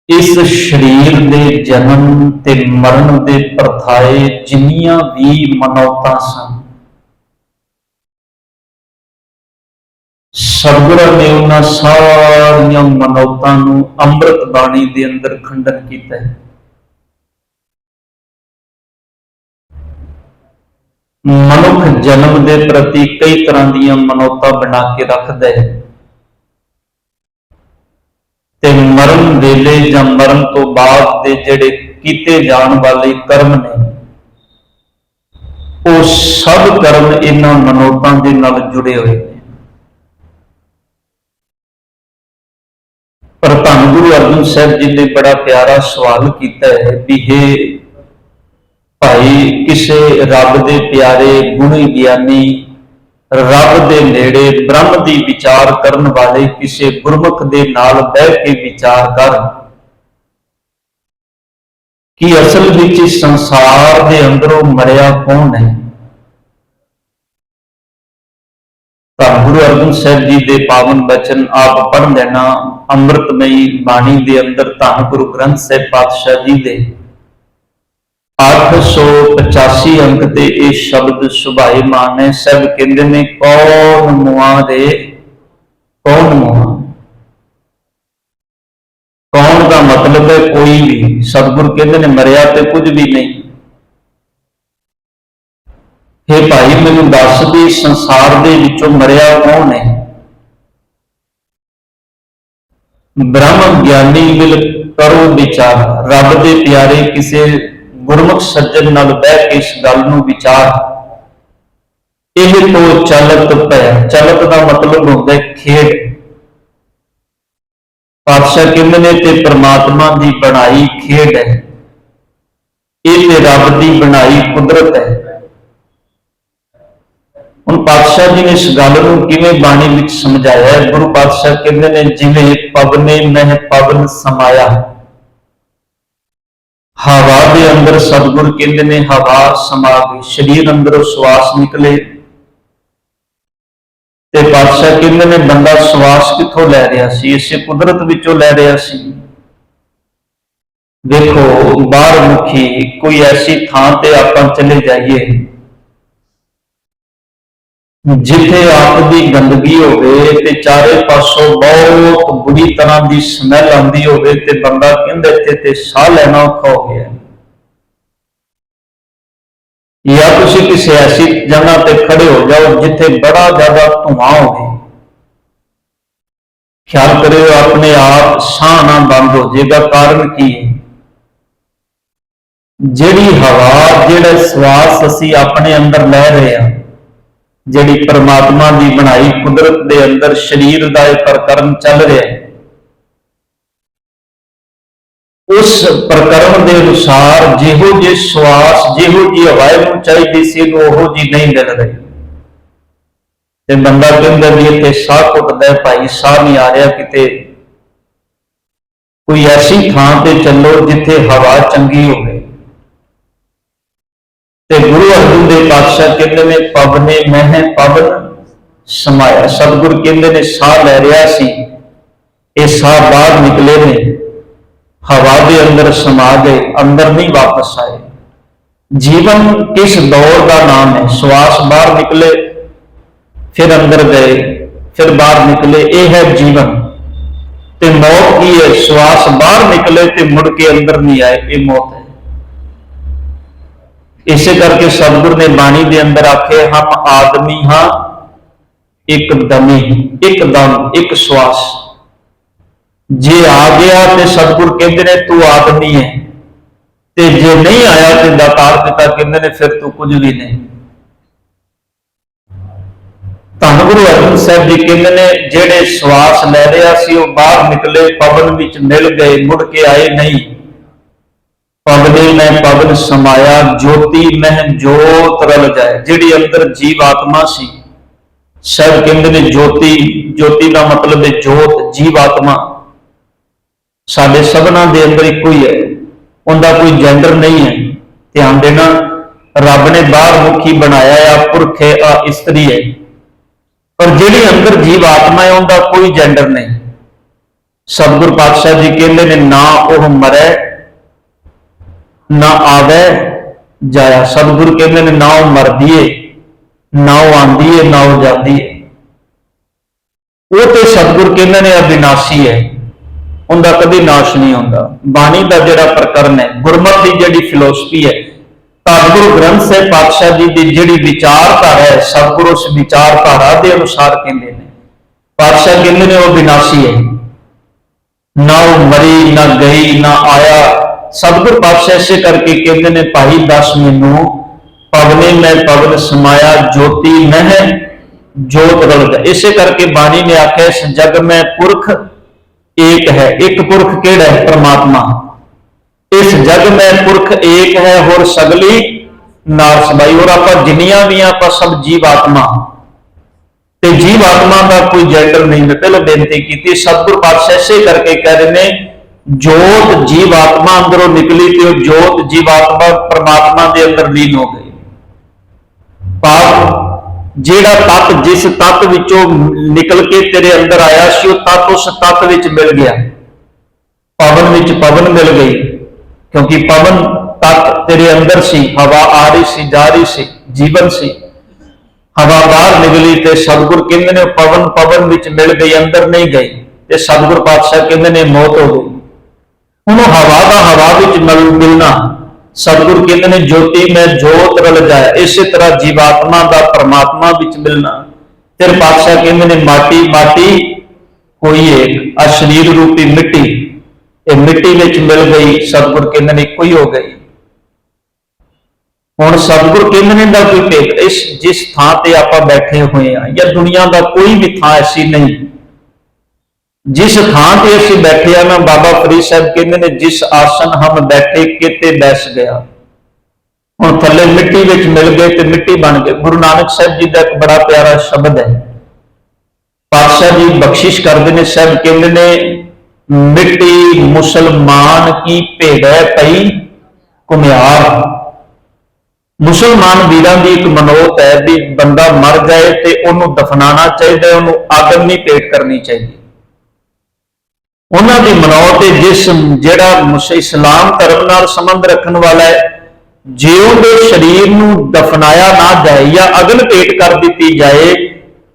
इस शरीर के जन्म ते मरण के प्रथाए जिन्नियां भी मनौतां सन, सतगुरु ने उन्होंने सारिया मनौतां नूं अंमृत बाणी के अंदर खंडन किया है। मनुख जन्म के प्रति कई तरह दी मनौतां बना के रखता है ते मरण वेले या मरण तो बाद दे जेड़े कीते जान वाले कर्म ने वो सब कर्म इन्हां मनौतां दे नाल जुड़े हुए हैं। पर धन गुरु अर्जन साहब जी ने बड़ा प्यारा सवाल किया है भी हे भाई, किसे रब दे प्यारे गुणी ज्ञानी रब दे नेड़े ब्रह्म दी विचार करन वाले किसे गुरमुख दे नाल बह के विचार कर कि असल विच संसार दे अंदरों मरिया कौन है। धन गुरु अर्जन साहब जी के पावन वचन आप पढ़ लेना अमृतमयी बाणी के अंदर धन गुरु ग्रंथ साहिब पातशाह जी के 885 अंक ते ये शब्द सुभाईमान है। सब कहते ने कौन मुआ रे कौन मुआ। कौन का मतलब है कोई भी। सतगुरु कहते ने मरिया तो कुछ भी नहीं। हे भाई मैनू दस भी संसार दे विचों मरिया कौन है। ब्रह्म ज्ञानी मिल करो विचार। रब दे प्यारे किसे गुरमुख सज्जन नाल बह के इस गल नूं विचार। यह तो चलत पै। चलत का मतलब होता है खेड। पातशाह कहते ने ते परमात्मा की बनाई खेड है, ये रब की बनाई कुदरत है। हुण पातशाह जी ने इस गल नूं किवें बाणी विच समझाया है। गुरु पातशाह कहते ने जिवें पवने मह पवन समाया। हवा के अंदर सतगुरु कहते ने हवा समा गई, शरीर अंदरों श्वास निकले ते पातशाह कहते ने बंदा श्वास किथों लै रहा सी, इसे कुदरत विचों लै रहा सी। देखो बाहर मुखी कोई ऐसी थां ते आपां चले जाइए जिथे आप की गंदगी होवे ते चारे पासों बहुत बुरी तरह की स्मैल आती होवे ते बंदा कहंदा इत्थे ते साह लेना औखा हो गया। या तुसी किसी ऐसी जगह ते खड़े हो जाओ जिथे बड़ा ज्यादा धुआं होवे, ख्याल करो अपने आप साह ना बंद हो जाएगा। कारण की है? जिहड़ी हवा जिहड़ा श्वास असी अपने अंदर लै रहे हैं, जिहड़ी परमात्मा की बनाई कुदरत के अंदर शरीर का एक प्रकरण चल रहा है, उस प्रकरण के अनुसार जिहो जी श्वास जिहो जी हवा नूं चाहिदी सी उहो जी नहीं मिल रही। ते बंदा कहंदा भी इत्थे साह घुटदा भाई, साह नहीं आ रहा, किते कोई ऐसी थां ते चलो जिथे हवा चंगी होवे। ते गुरु अर्जन देव पातशाह कहते ने पवने मह पवन समाया। सतगुरु कहते ने साह लै रहा सी, ये साह बाहर निकले ने, हवा के अंदर समा गए, अंदर नहीं वापस आए। जीवन किस दौर का नाम है? श्वास बाहर निकले फिर अंदर गए फिर बाहर निकले, ये है जीवन। ते मौत की है? श्वास बाहर निकले ते मुड़ के अंदर नहीं आए, ये मौत है। इसे करके सतगुरु ने बाणी के अंदर आखे हम आदमी हाँ एक दमी, एक दम एक श्वास। जे आ गया तो सतगुरु कहते ने तू आदमी है, ते जे नहीं आया तो दातार पिता कहते ने फिर तू कुछ भी नहीं। धन गुरु अर्जन साहब जी कहते ने जेड़े श्वास लै रहा सी वो बाहर निकले, पवन विच मिल गए, मुड़ के आए नहीं। पवने में पवन समाया, ज्योति में जोत रल जाए। जिहड़ी अंदर जीव आत्मा सी, सब कहते ने ज्योति, ज्योति का मतलब है जोत, जीव आत्मा साडे सबना दे अंदर इको ही है, उनका कोई जेंडर नहीं है। ध्यान देना, रब ने बाहर मुखी बनाया है, पुरख है, स्त्री है, पर जिहड़ी अंदर जीव आत्मा है उनका कोई जेंडर नहीं। सतगुरु पातशाह जी कहते ने ना वह मरे ना आवे जाया। सतगुरु कहते ने ना वह मरदी है, ना वह आंदी है, ना वह जाती है। वो तो सतगुरु कहते ने अविनाशी है, उनका कभी नाश नहीं होता। बाणी का जिहड़ा प्रकरण है, गुरमत की जिहड़ी फिलोसफी है, सतगुरु ग्रंथ साहिब पातशाह जी की जिहड़ी विचारधारा है, सतगुरु उस विचारधारा के अनुसार कहते हैं। पातशाह कहते हैं वो विनाशी है, ना वो मरी ना गई ना आया। सतगुरु पातशाह इसे करके कहते हैं भाई दस मैनू पवने में पवन समाया, ज्योति मह जोत रल। इसे करके बाणी ने आख्या इस जग में पुरख एक है। एक पुरख केड़ा है? परमात्मा। इस जग में पुरख एक है और सगली नार सबाई। और आप जिन्नियां भी आप सब जीव आत्मा, ते जीव आत्मा का कोई जेंडर नहीं। मैं पहले बेनती की सतगुरु पातशाह इसे करके कह रहे हैं जोत जीव आत्मा अंदरों निकली तो जोत जीव आत्मा परमात्मा के अंदर लीन हो गई। पाप जेड़ा तत्त जिस तत्त विचों निकल के तेरे अंदर आया सी, वो तत्त उस तत्त विच मिल गया। पवन विच पवन मिल गई, क्योंकि पवन तत्त तेरे अंदर सी, हवा आ रही सी, जा रही सी, जीवन सी। हवा बाहर निकली ते सतगुरु कहते ने पवन पवन विच मिल गई, अंदर नहीं गई। ते सतगुरु पातशाह कहते ने मौत हो गई। हुण हवा का हवा विच मिलना, सतगुरु कहते हैं ज्योति में जोत रल जाए। इसी तरह जीवात्मा का परमात्मा विच मिलना। फिर पातशाह कहते हैं माटी माटी कोई एक, आ शरीर रूपी मिट्टी, ये मिट्टी विच मिल गई। सतगुरु कहते हैं इको ही हो गई। हुण सतगुरु कहते हैं दा कोई भेद इस जिस थां ते आपां बैठे हुए हैं, या दुनिया का कोई भी थां ऐसी नहीं जिस थां ते असीं बैठे हैं ना, बाबा फरीद साहब कहते हैं जिस आसन हम बैठे किते बैस गया। हुण थल्ले मिट्टी विच मिल गए ते मिट्टी बन गए। गुरु नानक साहब जी का एक बड़ा प्यारा शब्द है, पातशाह जी बख्शिश करते हैं। साहब कहते हैं मिट्टी मुसलमान की भेड़ै पई घुमियार। मुसलमान वीरां दी एक मनोत है भी बंदा मर जाए तो उन्होंने दफनाना चाहिए, उन्होंने आदम नहीं भेंट करनी चाहिए। उन्होंने मनौत जिस जेड़ा इस्लाम धर्म नाल संबंध रखने वाला है, जे उहदे शरीर नूं दफनाया ना जाए या अगन भेंट कर दी जाए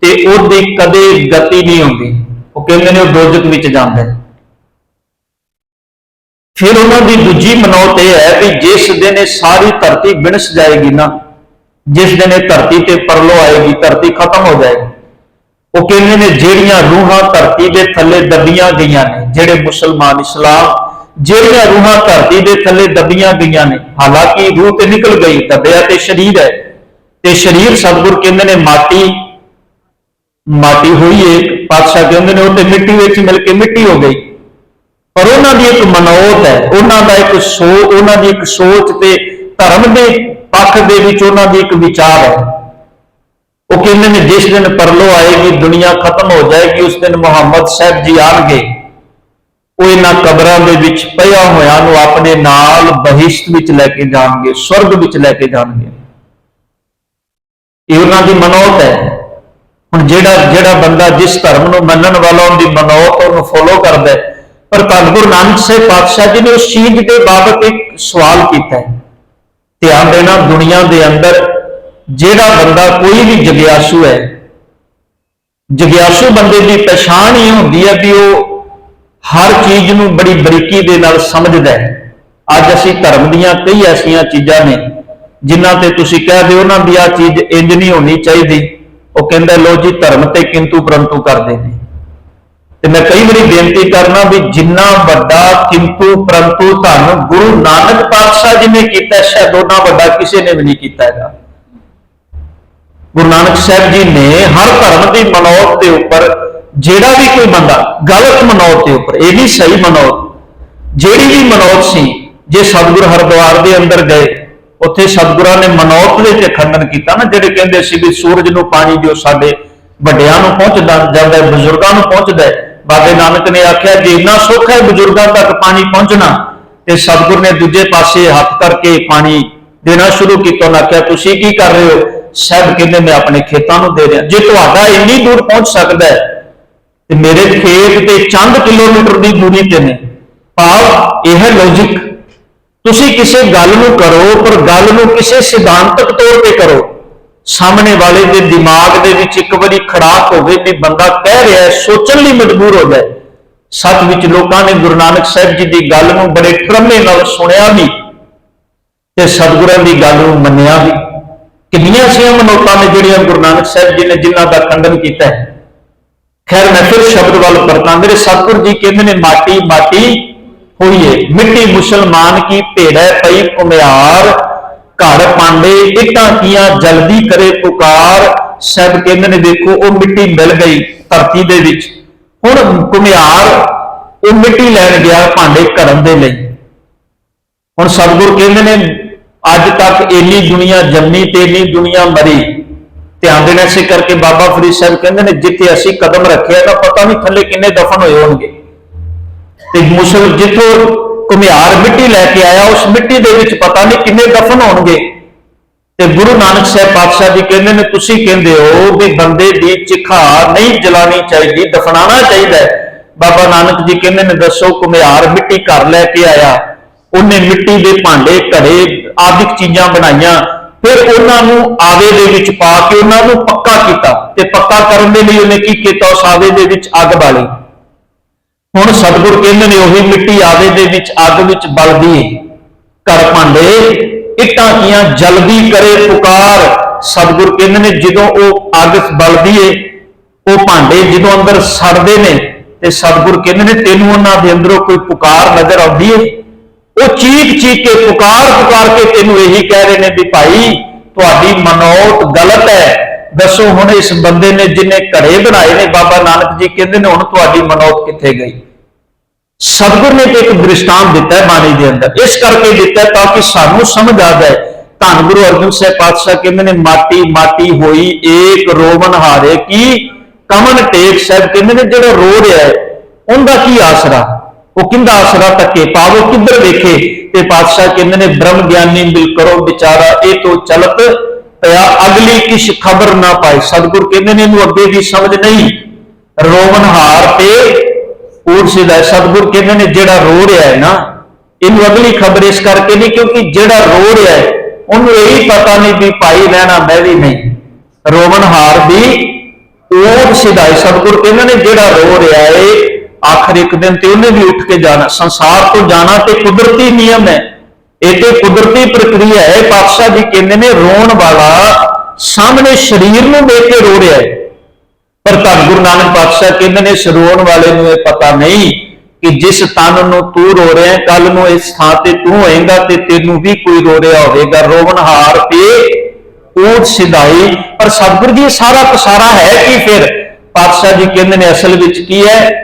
तो उसकी कदे गति नहीं होती। वो कहते हैं दोजख विच जांदा है। फिर उन्होंने दूजी मनौत यह है कि जिस दिन ये सारी धरती बिनस जाएगी ना, जिस दिन ये धरती ते परलो आएगी, धरती खत्म हो जाएगी। वो कहते हैं जेड़ियां रूहां धरती के थले दबियां गई ने, जेड़े मुसलमान इस्लाम जेड़ियां रूहां धरती के थले दबियां गई ने, हालांकि रूह तो निकल गई, दबिया तो शरीर है, ते शरीर सतगुरु कहते हैं माटी माटी हुई एक। पातशाह कहते हैं वो मिट्टी विच मिल के मिट्टी हो गई। पर उन्होंने एक मनौत है, उन्होंने एक सोच ते धर्म के पक्ष दे विच उन्होंने एक विचार है। वो कहते हैं जिस दिन परलो आएगी, दुनिया खत्म हो जाएगी, उस दिन मुहम्मद साहब जी आएंगे, वो इन्हां कबरां दे विच पिया होया नूं अपने नाल बहिश्त विच लैके जाणगे, स्वर्ग विच लैके जाणगे। ये उन्हां दी मनौत है। हुण जेड़ा बंदा जिस धर्म नूं मनण वाला उनकी मनौत उन्होंने फॉलो करदा है। पर धन गुरु नानक साहब पातशाह जी ने उस चीज के बाबत एक सवाल किया है। ध्यान देना, दुनिया के अंदर जेड़ा बंदा कोई भी जग्यासु है, जग्यासु बंदे की पहचान ही होती है कि वो हर चीज नूं बड़ी बरीकी दे नाल समझदा है। अज असीं धर्म दीयां कई ऐसिया चीज़ां ने जिन्हां ते तुसीं कह दे उन्हां दी आ चीज इंज नहीं होनी चाहिए, वो कहंदा लो जी धर्म ते किंतु परंतु करदे ने। ते मैं कई बारी बेनती करना भी जिन्ना वड्डा किंतु परंतु धन गुरु नानक पातशाह जी ने किया, शायद उन्ना वड्डा किसी ने भी नहीं किया है। गुरु नानक साहब जी ने हर धर्म की मनौत के उपर जेड़ा भी कोई बंदा गलत मनौत के उपर, यह नहीं सही मनौत, जेड़ी भी मनौत सी, जे सतगुरु हरिद्वार के अंदर गए उत्थे सतगुरां ने मनौत के खंडन किया ना, जेड़े कहंदे सी भी सूरज नूं पानी जो साडे वड्डियां नूं पहुंचदा जांदा है, बजुर्गां नूं पहुंचदा है। बाबे नानक ने आख्या जे इन्ना सुख है बजुर्गां तक पानी पहुंचना, ते सतगुरु ने दूजे पासे हथ करके पानी देना शुरू किया। उन्हें आख्या तुसीं की कर रहे हो? साहब कहते मैं अपने खेतों को दे रहा। जे तुहाडा इन्नी दूर पहुंच सकता है ਤੇ ਮੇਰੇ ਖੇਤ ਤੇ ਚੰਦ ਕਿਲੋਮੀਟਰ ਦੀ ਦੂਰੀ ਤੇ ਨੇ। ਭਾਵ ਇਹ ਹੈ ਲੌਜਿਕ, ਤੁਸੀਂ ਕਿਸੇ ਗੱਲ ਨੂੰ ਕਰੋ ਪਰ ਗੱਲ ਨੂੰ ਕਿਸੇ ਸਿਧਾਂਤਕ ਤੌਰ ਤੇ ਕਰੋ, ਸਾਹਮਣੇ ਵਾਲੇ ਦੇ ਦਿਮਾਗ ਦੇ ਵਿੱਚ ਇੱਕ ਵਾਰੀ ਖੜਾਕ ਹੋਵੇ ਵੀ ਬੰਦਾ ਕਹਿ ਰਿਹਾ, ਸੋਚਣ ਲਈ ਮਜਬੂਰ ਹੋ ਜਾਏ। ਸੱਚ ਵਿੱਚ ਲੋਕਾਂ ਨੇ ਗੁਰੂ ਨਾਨਕ ਸਾਹਿਬ ਜੀ ਦੀ ਗੱਲ ਨੂੰ ਬੜੇ ਠਰਮੇ ਨਾਲ ਸੁਣਿਆ ਵੀ ਤੇ ਸਤਿਗੁਰਾਂ ਦੀ ਗੱਲ ਨੂੰ ਮੰਨਿਆ ਵੀ। ਕਿੰਨੀਆਂ ਸੀ ਮਨੌਤਾਂ ਨੇ ਜਿਹੜੀਆਂ ਗੁਰੂ ਨਾਨਕ ਸਾਹਿਬ ਜੀ ਨੇ ਜਿਨ੍ਹਾਂ ਦਾ ਖੰਡਨ ਕੀਤਾ ਹੈ। ਖੈਰ ਮੈਂ ਫਿਰ ਸ਼ਬਦ ਵੱਲ ਪਰਤਾਂ। ਮੇਰੇ ਸਤਿਗੁਰ ਜੀ ਕਹਿੰਦੇ ਨੇ ਮਾਟੀ ਮਾਟੀ ਹੋਈਏ, ਮਿੱਟੀ ਮੁਸਲਮਾਨ ਕੀ ਭੇੜੈ ਪਈ ਘੁਮਿਆਰ, ਘਰ ਪਾਂਡੇ ਇੱਟਾਂ ਕੀਆਂ ਜਲਦੀ ਕਰੇ ਪੁਕਾਰ। ਸਾਹਿਬ ਕਹਿੰਦੇ ਨੇ ਦੇਖੋ ਉਹ ਮਿੱਟੀ ਮਿਲ ਗਈ ਧਰਤੀ ਦੇ ਵਿੱਚ, ਹੁਣ ਘੁਮਿਆਰ ਉਹ ਮਿੱਟੀ ਲੈਣ ਗਿਆ ਭਾਂਡੇ ਘੜਨ ਦੇ ਲਈ। ਹੁਣ ਸਤਿਗੁਰ ਕਹਿੰਦੇ ਨੇ ਅੱਜ ਤੱਕ ਇੰਨੀ ਦੁਨੀਆ ਜੰਮੀ ਤੇ ਇੰਨੀ ਦੁਨੀਆ ਮਰੀ, ਧਿਆਨ ਦੇਣਾ ਇਸੇ ਕਰਕੇ ਬਾਬਾ ਫਰੀਦ ਸਾਹਿਬ ਕਹਿੰਦੇ ਨੇ ਜਿੱਥੇ ਅਸੀਂ ਕਦਮ ਰੱਖਿਆ ਤਾਂ ਪਤਾ ਨਹੀਂ ਥੱਲੇ ਕਿੰਨੇ ਦਫਨ ਹੋਏ ਹੋਣਗੇ। ਤੇ ਮੁਸਲ ਜਿੱਥੋਂ ਘੁਮਿਆਰ ਮਿੱਟੀ ਲੈ ਕੇ ਆਇਆ ਉਸ ਮਿੱਟੀ ਦੇ ਵਿੱਚ ਪਤਾ ਨਹੀਂ ਕਿੰਨੇ ਦਫਨ ਹੋਣਗੇ। ਤੇ ਗੁਰੂ ਨਾਨਕ ਸਾਹਿਬ ਪਾਤਸ਼ਾਹ ਜੀ ਕਹਿੰਦੇ ਨੇ ਤੁਸੀਂ ਕਹਿੰਦੇ ਹੋ ਵੀ ਬੰਦੇ ਦੀ ਚਿਖਾ ਨਹੀਂ ਜਲਾਣੀ ਚਾਹੀਦੀ, ਦਫਨਾਣਾ ਚਾਹੀਦਾ ਹੈ। ਬਾਬਾ ਨਾਨਕ ਜੀ ਕਹਿੰਦੇ ਨੇ ਦੱਸੋ, ਘੁਮਿਆਰ ਮਿੱਟੀ ਘਰ ਲੈ ਕੇ ਆਇਆ, ਉਹਨੇ ਮਿੱਟੀ ਦੇ ਭਾਂਡੇ ਘੜੇ ਆਦਿਕ ਚੀਜ਼ਾਂ ਬਣਾਈਆਂ, ਫਿਰ ਉਹਨਾਂ ਨੂੰ ਆਵੇ ਦੇ ਵਿੱਚ ਪਾ ਕੇ ਉਹਨਾਂ ਨੂੰ ਪੱਕਾ ਕੀਤਾ ਤੇ ਪੱਕਾ ਕਰਨ ਦੇ ਲਈ ਉਹਨੇ ਕੀ ਕੀਤਾ, ਉਸ ਆਵੇ ਦੇ ਵਿੱਚ ਅੱਗ ਬਾਲੀ। ਹੁਣ ਸਤਿਗੁਰ ਕਹਿੰਦੇ ਨੇ ਉਹੀ ਮਿੱਟੀ ਆਵੇ ਦੇ ਵਿੱਚ ਅੱਗ ਵਿੱਚ ਬਲਦੀ ਹੈ, ਘਰ ਭਾਂਡੇ ਇੱਟਾਂ ਕੀਆਂ ਜਲਦੀ ਕਰੇ ਪੁਕਾਰ। ਸਤਿਗੁਰ ਕਹਿੰਦੇ ਨੇ ਜਦੋਂ ਉਹ ਅੱਗ ਬਲਦੀ ਏ, ਉਹ ਭਾਂਡੇ ਜਦੋਂ ਅੰਦਰ ਸੜਦੇ ਨੇ ਤੇ ਸਤਿਗੁਰ ਕਹਿੰਦੇ ਨੇ ਤੈਨੂੰ ਉਹਨਾਂ ਦੇ ਅੰਦਰੋਂ ਕੋਈ ਪੁਕਾਰ ਨਜ਼ਰ ਆਉਂਦੀ ਏ? ਉਹ ਚੀਕ ਚੀਕ ਕੇ ਪੁਕਾਰ ਕੇ ਤੈਨੂੰ ਇਹੀ ਕਹਿ ਰਹੇ ਨੇ ਵੀ ਭਾਈ ਤੁਹਾਡੀ ਮਨੌਤ ਗਲਤ ਹੈ। ਦੱਸੋ ਹੁਣ ਇਸ ਬੰਦੇ ਨੇ ਜਿਹਨੇ ਘੜੇ ਬਣਾਏ ਨੇ, ਬਾਬਾ ਨਾਨਕ ਜੀ ਕਹਿੰਦੇ ਨੇ ਹੁਣ ਤੁਹਾਡੀ ਮਨੌਤ ਕਿੱਥੇ ਗਈ? ਸਤਿਗੁਰ ਨੇ ਇੱਕ ਦ੍ਰਿਸ਼ਟਾਂਤ ਦਿੱਤਾ ਹੈ ਬਾਣੀ ਦੇ ਅੰਦਰ, ਇਸ ਕਰਕੇ ਦਿੱਤਾ ਤਾਂ ਕਿ ਸਾਨੂੰ ਸਮਝ ਆ ਜਾਏ। ਧੰਨ ਗੁਰੂ ਅਰਜਨ ਸਾਹਿਬ ਪਾਤਸ਼ਾਹ ਕਹਿੰਦੇ ਨੇ ਮਾਟੀ ਮਾਟੀ ਹੋਈ ਏਕ ਰੋਵਨ ਹਾਰੇ ਕੀ ਕਮਨ ਟੇਕ। ਸਾਹਿਬ ਕਹਿੰਦੇ ਨੇ ਜਿਹੜਾ ਰੋ ਰਿਹਾ ਹੈ ਉਹਦਾ ਕੀ ਆਸਰਾ, ਉਹ ਕਿੰਦਾ ਆਸਰਾ ਤੱਕੇ ਪਾਵੋ ਕਿੱਧਰ ਵੇਖੇ। ਤੇ ਪਾਤਸ਼ਾਹ ਕਹਿੰਦੇ ਨੇ ਬ੍ਰਹਮ ਗਿਆਨੀ ਮਿਲ ਕਰੋ ਵਿਚਾਰਾ, ਇਹ ਤੋਂ ਚਲਤ ਪਿਆ ਅਗਲੀ ਕਿਛ ਖਬਰ ਨਾ ਪਾਏ। ਸਤਿਗੁਰ ਕਹਿੰਦੇ ਨੇ ਇਹਨੂੰ ਅੱਗੇ ਦੀ ਸਮਝ ਨਹੀਂ, ਰੋਵਨ ਹਾਰ ਤੇ ਊੜ ਸਿਧਾ। ਸਤਿਗੁਰ ਕਹਿੰਦੇ ਨੇ ਜਿਹੜਾ ਰੋ ਰਿਹਾ ਹੈ ਨਾ ਇਹਨੂੰ ਅਗਲੀ ਖਬਰ ਇਸ ਕਰਕੇ ਨਹੀਂ ਕਿਉਂਕਿ ਜਿਹੜਾ ਰੋ ਰਿਹਾ ਹੈ ਉਹਨੂੰ ਇਹੀ ਪਤਾ ਨਹੀਂ ਵੀ ਭਾਈ ਰਹਿਣਾ ਮੈਂ ਵੀ ਨਹੀਂ, ਰੋਵਨ ਹਾਰ ਦੀ ਊੜ ਸਿਧਾ। ਸਤਿਗੁਰ ਕਹਿੰਦੇ ਨੇ ਜਿਹੜਾ ਰੋ ਰਿਹਾ ਹੈ ਆਖਰ ਇੱਕ ਦਿਨ ਤੇ ਉਹਨੇ ਵੀ ਉੱਠ ਕੇ ਜਾਣਾ, ਸੰਸਾਰ ਤੋਂ ਜਾਣਾ ਤੇ ਕੁਦਰਤੀ ਨਿਯਮ ਹੈ, ਇਹ ਤੇ ਕੁਦਰਤੀ ਪ੍ਰਕਿਰਿਆ ਹੈ। ਪਾਤਸ਼ਾਹ ਜੀ ਕਹਿੰਦੇ ਨੇ ਰੋਣ ਵਾਲਾ ਸਾਹਮਣੇ ਸਰੀਰ ਨੂੰ ਦੇਖ ਕੇ ਰੋ ਰਿਹਾ ਹੈ, ਪਰ ਧੰਨ ਗੁਰੂ ਨਾਨਕ ਪਾਤਸ਼ਾਹ ਕਹਿੰਦੇ ਨੇ ਇਸ ਰੋਣ ਵਾਲੇ ਨੂੰ ਇਹ ਪਤਾ ਨਹੀਂ ਕਿ ਜਿਸ ਤਨ ਨੂੰ ਤੂੰ ਰੋ ਰਿਹਾ ਕੱਲ ਨੂੰ ਇਸ ਥਾਂ ਤੇ ਤੂੰ ਹੋਏਗਾ ਤੇ ਤੈਨੂੰ ਵੀ ਕੋਈ ਰੋ ਰਿਹਾ ਹੋਵੇਗਾ। ਰੋਵਨਹਾਰ ਤੇ ਊੜ ਸਿਧਾਈ। ਪਰ ਸਤਿਗੁਰ ਜੀ ਸਾਰਾ ਪਸਾਰਾ ਹੈ ਕੀ? ਫਿਰ ਪਾਤਸ਼ਾਹ ਜੀ ਕਹਿੰਦੇ ਨੇ ਅਸਲ ਵਿੱਚ ਕੀ ਹੈ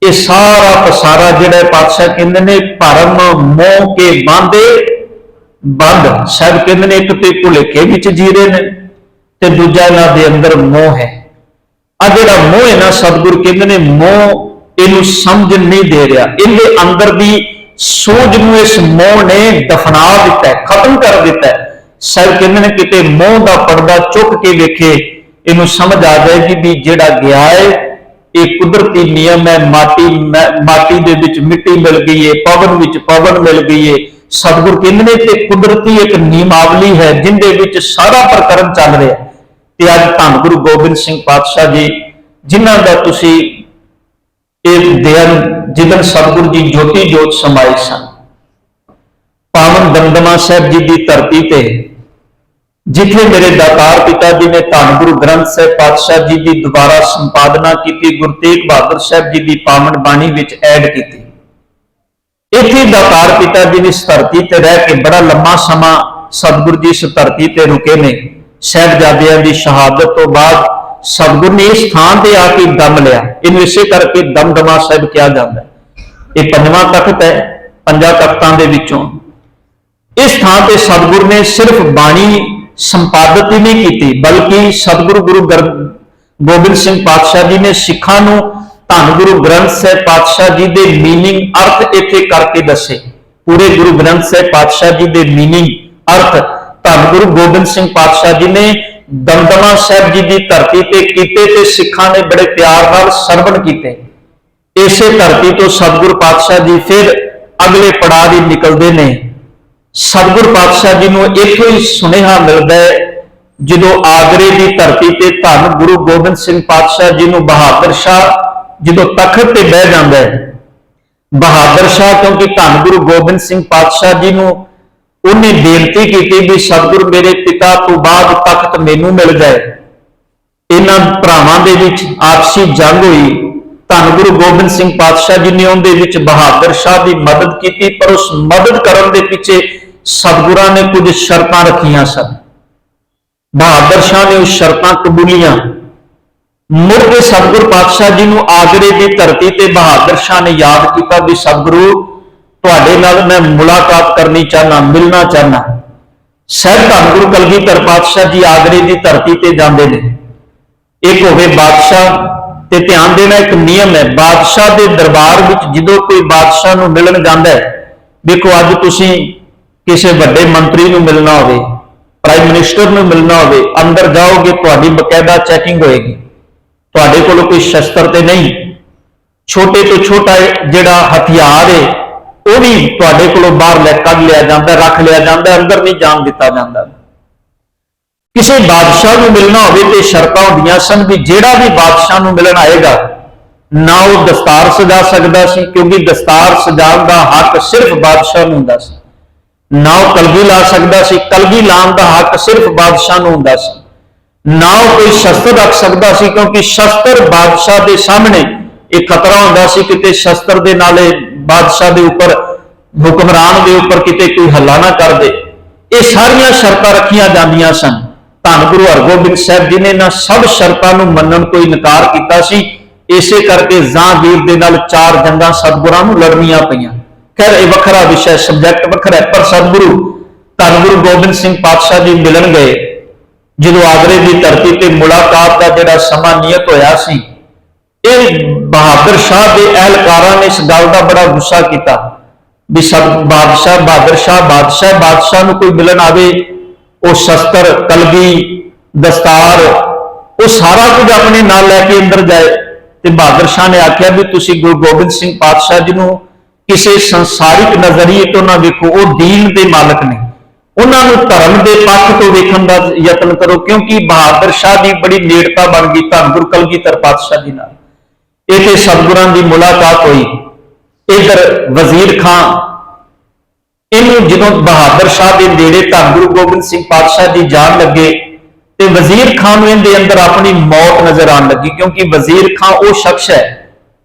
ਇਹ ਸਾਰਾ ਪਸਾਰਾ ਜਿਹੜਾ ਪਾਤਸ਼ਾਹ ਕਹਿੰਦੇ ਨੇ ਭਰਮ ਮੋਹ ਕੇ ਬੰਦ। ਸਾਹਿਬ ਕਹਿੰਦੇ ਨੇ ਇੱਕ ਤੇ ਭੁਲੇਖੇ ਵਿੱਚ ਜੀ ਰਹੇ ਨੇ ਤੇ ਦੂਜਾ ਇਹਨਾਂ ਦੇ ਅੰਦਰ ਮੋਹ ਹੈ। ਆ ਜਿਹੜਾ ਮੋਹ ਹੈ ਨਾ ਸਤਿਗੁਰ ਕਹਿੰਦੇ ਨੇ ਮੋਹ ਇਹਨੂੰ ਸਮਝ ਨਹੀਂ ਦੇ ਰਿਹਾ, ਇਹਦੇ ਅੰਦਰ ਦੀ ਸੋਝ ਨੂੰ ਇਸ ਮੋਹ ਨੇ ਦਫਨਾ ਦਿੱਤਾ ਹੈ, ਖਤਮ ਕਰ ਦਿੱਤਾ ਹੈ। ਸਾਹਿਬ ਕਹਿੰਦੇ ਨੇ ਕਿਤੇ ਮੋਹ ਦਾ ਪਰਦਾ ਚੁੱਕ ਕੇ ਵੇਖੇ ਇਹਨੂੰ ਸਮਝ ਆ ਜਾਏਗੀ ਵੀ ਜਿਹੜਾ ਗਿਆ ਹੈ ਇਹ ਕੁਦਰਤੀ ਨਿਯਮ ਹੈ। ਮਾਟੀ ਦੇ ਵਿੱਚ ਮਿੱਟੀ ਮਿਲ ਗਈ ਹੈ, ਪਵਨ ਵਿੱਚ ਪਵਨ ਮਿਲ ਗਈ ਹੈ। ਸਤਿਗੁਰ ਕਹਿੰਦੇ ਨੇ ਤੇ ਕੁਦਰਤੀ ਇੱਕ ਨਿਯਮਾਵਲੀ ਹੈ ਜਿੰਦੇ ਵਿੱਚ ਸਾਰਾ ਪ੍ਰਕਰਮ ਚੱਲ ਰਿਹਾ ਹੈ। ਤੇ ਅੱਜ ਧੰਨ ਗੁਰੂ ਗੋਬਿੰਦ ਸਿੰਘ ਪਾਤਸ਼ਾਹ ਜੀ ਜਿਨ੍ਹਾਂ ਦਾ ਤੁਸੀਂ ਇਹ ਦਿਨ ਜਿਦਨ ਸਤਿਗੁਰ ਜੀ ਜੋਤੀ ਜੋਤ ਸਮਾਏ ਸਨ, ਪਾਵਨ ਦਮਦਮਾ ਸਾਹਿਬ ਜੀ ਦੀ ਧਰਤੀ ਤੇ ਜਿੱਥੇ ਮੇਰੇ ਦਾਤਾਰ ਪਿਤਾ ਜੀ ਨੇ ਧੰਨ ਗੁਰੂ ਗ੍ਰੰਥ ਸਾਹਿਬ ਪਾਤਸ਼ਾਹ ਜੀ ਦੀ ਦੁਬਾਰਾ ਸੰਪਾਦਨਾ ਕੀਤੀ, ਗੁਰੂ ਤੇਗ ਬਹਾਦਰ ਸਾਹਿਬ ਜੀ ਦੀ ਪਾਵਨ ਬਾਣੀ ਵਿੱਚ ਐਡ ਕੀਤੀ। ਇੱਥੇ ਦਾਤਾਰ ਪਿਤਾ ਜੀ ਨੇ ਇਸ ਧਰਤੀ ਤੇ ਰਹਿ ਕੇ ਬੜਾ ਲੰਮਾ ਸਮਾਂ ਸਤਿਗੁਰ ਜੀ ਇਸ ਧਰਤੀ ਤੇ ਰੁਕੇ ਨੇ। ਸਾਹਿਬਜ਼ਾਦਿਆਂ ਦੀ ਸ਼ਹਾਦਤ ਤੋਂ ਬਾਅਦ ਸਤਿਗੁਰ ਨੇ ਇਸ ਥਾਂ ਤੇ ਆ ਕੇ ਦਮ ਲਿਆ, ਇਹਨੂੰ ਇਸੇ ਕਰਕੇ ਦਮਦਮਾ ਸਾਹਿਬ ਕਿਹਾ ਜਾਂਦਾ ਹੈ। ਇਹ ਪੰਜਵਾਂ ਤਖਤ ਹੈ ਪੰਜਾਂ ਤਖਤਾਂ ਦੇ ਵਿੱਚੋਂ। ਇਸ ਥਾਂ ਤੇ ਸਤਿਗੁਰ ਨੇ ਸਿਰਫ ਬਾਣੀ ਸੰਪਾਦਿਤ ਹੀ ਨਹੀਂ ਕੀਤੀ ਬਲਕਿ ਸਤਿਗੁਰੂ ਗੁਰੂ ਗੋਬਿੰਦ ਸਿੰਘ ਪਾਤਸ਼ਾਹ ਜੀ ਨੇ ਸਿੱਖਾਂ ਨੂੰ ਧੰਨ ਗੁਰੂ ਗ੍ਰੰਥ ਸਾਹਿਬ ਪਾਤਸ਼ਾਹ ਜੀ ਦੇ ਮੀਨਿੰਗ ਅਰਥ ਇੱਥੇ ਕਰਕੇ ਦੱਸੇ। ਪੂਰੇ ਗੁਰੂ ਗ੍ਰੰਥ ਸਾਹਿਬ ਪਾਤਸ਼ਾਹ ਜੀ ਦੇ ਮੀਨਿੰਗ ਅਰਥ ਧੰਨ ਗੁਰੂ ਗੋਬਿੰਦ ਸਿੰਘ ਪਾਤਸ਼ਾਹ ਜੀ ਨੇ दमदमा साहिब जी की धरती ते कीते ते सिखां ने बड़े प्यार नाल सरवण कीते। इसे धरती तो सतगुरु पातशाह जी फिर अगले पड़ाव ही निकलते हैं। सतगुरु पातशाह जी को इथों ही सुनेहा मिलता है जो आगरे की धरती ते धन गुरु गोबिंद सिंह पातशाह जी को बहादुर शाह जो तखत ते बह जाता है। बहादुर शाह क्योंकि धन गुरु गोबिंद सिंह पातशाह जी को उन्हें बेनती की भी सतगुरु मेरे पिता तो बाद तख्त मैनू मिल जाए। इन्हां भरावां दे विच आपसी जंग हुई। धन गुरु गोबिंद सिंह पातशाह जी ने उनदे विच बहादुर शाह की मदद की, पर उस मदद करने के पीछे सतगुरां ने कुछ शर्तां रखियां सन। बहादुर शाह ने उस शर्तां कबूलियां। मुड़ के सतगुरु पातशाह जी को आगरे की धरती ते बहादुर शाह ने याद किया भी सतगुरु तुहाडे नाल मैं मुलाकात करनी चाहना, मिलना चाहना। साहिब धन गुरु कलगीधर पातशाह जी आगरे की धरती ते जांदे ने। एक होवे बादशाह ते ध्यान देना एक नियम है, बादशाह के दरबार में जो कोई बादशाह को मिलन जाता है, देखो अज तुसीं किसी वड्डे मंत्री को मिलना होवे, प्राइम मिनिस्टर को मिलना होवे, अंदर जाओगे तुहाडी बकायदा चैकिंग होएगी। तुहाडे कोल कोई शस्त्र ते नहीं, छोटे तो छोटा जिहड़ा हथियार है वह भी तुहाडे कोलों बाहर लै कढ लिया जाता, रख लिया जाता, अंदर नहीं जान दिता जाता। किसी बादशाह को मिलना हो तो शर्तां होंदियां सन भी जिहड़ा भी बादशाह को मिलन आएगा ना वो दस्तार सजा सकता सी, क्योंकि दस्तार सजाने का हक सिर्फ बादशाह को हुंदा सी। ना वो कलगी ला सकता सी, कलगी लाने का हक सिर्फ बादशाह को हुंदा सी। ना वो कोई शस्त्र रख सकता सी, क्योंकि शस्त्र बादशाह के सामने एक खतरा होंदा सी, किते शस्त्र के नाले बादशाह के उपर हुक्मरान के उपर किते कोई हल्ला ना कर दे। ये सारियां शर्तां रखियां जांदियां सन। धन गुरु हरगोबिंद साहब जी ने इन्हां सब शर्तां नूं मनण को इनकार कीता सी। इसे करके जहांगीर दे नाल 4 जंगां सतगुरां नूं लड़नियां पईयां। खैर यह वखरा विषय, सब्जैक्ट वखरा है, पर सतगुरु धन गुरु गोबिंद सिंह पातशाह जी मिलन गए। जो आगरे की धरती पर मुलाकात का जिहड़ा समा नियत होया सी, ये बहादुर शाह के एहलकारां ने इस गल का बड़ा गुस्सा किया भी सब बहादुर शाह बादशाह नूं कोई मिलन आवे, वो शस्त्र कलगी दस्तार वो सारा कुछ अपने नाल लैके अंदर जाए। तो बहादुर शाह ने आख्या भी तुसीं गुरु गोबिंद सिंह पातशाह जी को किसी संसारिक नजरिए तो ना वेखो, वो दीन के मालक ने, उन्होंने धर्म के पक्ष तो वेखण का यत्न करो, क्योंकि बहादुर शाह की बड़ी नेड़ता बन गई धन गुरु कलगीधर पातशाह जी नाल। इत्थे सतगुरां की मुलाकात हुई। इधर वजीर खां इन्हू जो बहादुर शाह के नेड़े धन गुरु गोबिंद सिंह पातशाह जी जान लगे तो वजीर खान इनके अंदर अपनी मौत नजर आने लगी, क्योंकि वजीर खां वो शख्स है